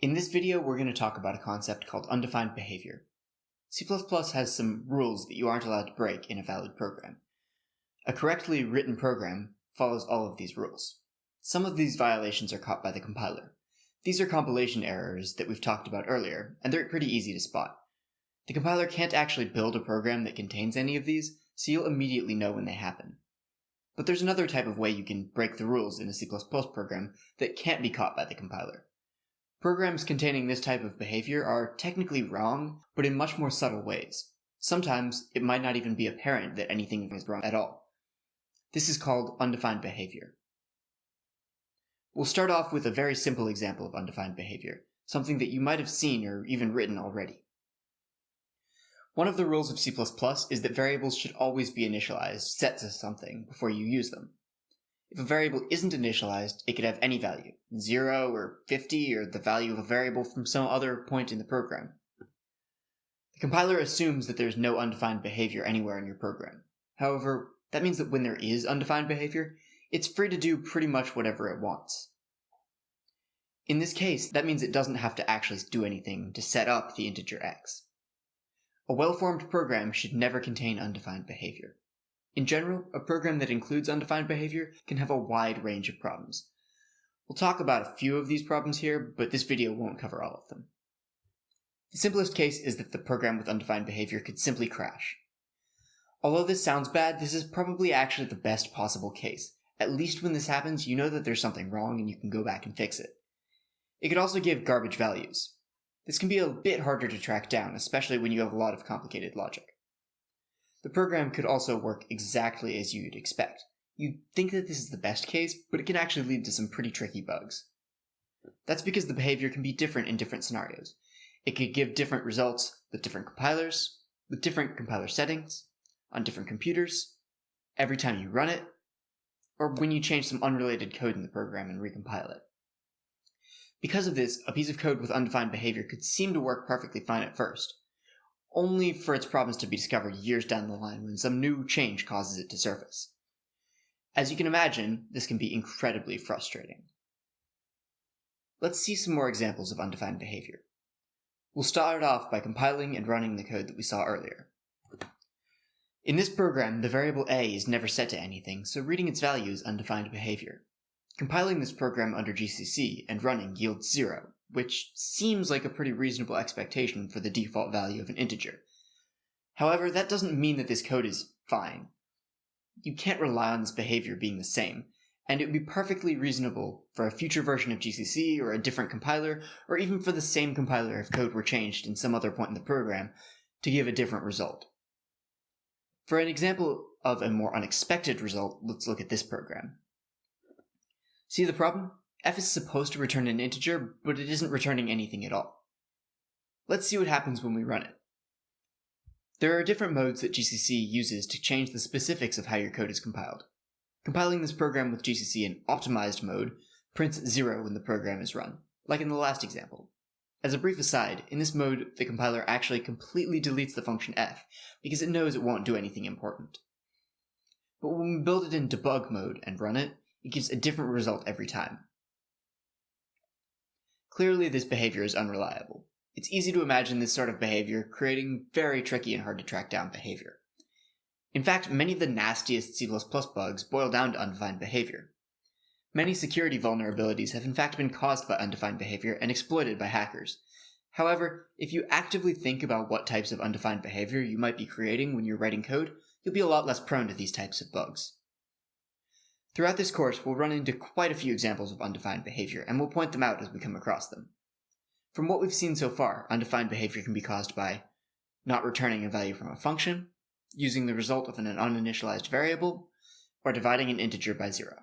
In this video, we're going to talk about a concept called undefined behavior. C++ has some rules that you aren't allowed to break in a valid program. A correctly written program follows all of these rules. Some of these violations are caught by the compiler. These are compilation errors that we've talked about earlier, and they're pretty easy to spot. The compiler can't actually build a program that contains any of these, so you'll immediately know when they happen. But there's another type of way you can break the rules in a C++ program that can't be caught by the compiler. Programs containing this type of behavior are technically wrong, but in much more subtle ways. Sometimes it might not even be apparent that anything is wrong at all. This is called undefined behavior. We'll start off with a very simple example of undefined behavior, something that you might have seen or even written already. One of the rules of C++ is that variables should always be initialized, set to something, before you use them. If a variable isn't initialized, it could have any value, 0 or 50 or the value of a variable from some other point in the program. The compiler assumes that there's no undefined behavior anywhere in your program. However, that means that when there is undefined behavior, it's free to do pretty much whatever it wants. In this case, that means it doesn't have to actually do anything to set up the integer x. A well-formed program should never contain undefined behavior. In general, a program that includes undefined behavior can have a wide range of problems. We'll talk about a few of these problems here, but this video won't cover all of them. The simplest case is that the program with undefined behavior could simply crash. Although this sounds bad, this is probably actually the best possible case. At least when this happens, you know that there's something wrong and you can go back and fix it. It could also give garbage values. This can be a bit harder to track down, especially when you have a lot of complicated logic. The program could also work exactly as you'd expect. You'd think that this is the best case, but it can actually lead to some pretty tricky bugs. That's because the behavior can be different in different scenarios. It could give different results with different compilers, with different compiler settings, on different computers, every time you run it, or when you change some unrelated code in the program and recompile it. Because of this, a piece of code with undefined behavior could seem to work perfectly fine at first, only for its problems to be discovered years down the line when some new change causes it to surface. As you can imagine, this can be incredibly frustrating. Let's see some more examples of undefined behavior. We'll start off by compiling and running the code that we saw earlier. In this program, the variable a is never set to anything, so reading its value is undefined behavior. Compiling this program under GCC and running yields 0, which seems like a pretty reasonable expectation for the default value of an integer. However, that doesn't mean that this code is fine. You can't rely on this behavior being the same, and it would be perfectly reasonable for a future version of GCC or a different compiler, or even for the same compiler if code were changed in some other point in the program, to give a different result. For an example of a more unexpected result, let's look at this program. See the problem? F is supposed to return an integer, but it isn't returning anything at all. Let's see what happens when we run it. There are different modes that GCC uses to change the specifics of how your code is compiled. Compiling this program with GCC in optimized mode prints 0 when the program is run, like in the last example. As a brief aside, in this mode, the compiler actually completely deletes the function f, because it knows it won't do anything important. But when we build it in debug mode and run it, it gives a different result every time. Clearly, this behavior is unreliable. It's easy to imagine this sort of behavior creating very tricky and hard to track down behavior. In fact, many of the nastiest C++ bugs boil down to undefined behavior. Many security vulnerabilities have in fact been caused by undefined behavior and exploited by hackers. However, if you actively think about what types of undefined behavior you might be creating when you're writing code, you'll be a lot less prone to these types of bugs. Throughout this course, we'll run into quite a few examples of undefined behavior, and we'll point them out as we come across them. From what we've seen so far, undefined behavior can be caused by not returning a value from a function, using the result of an uninitialized variable, or dividing an integer by 0.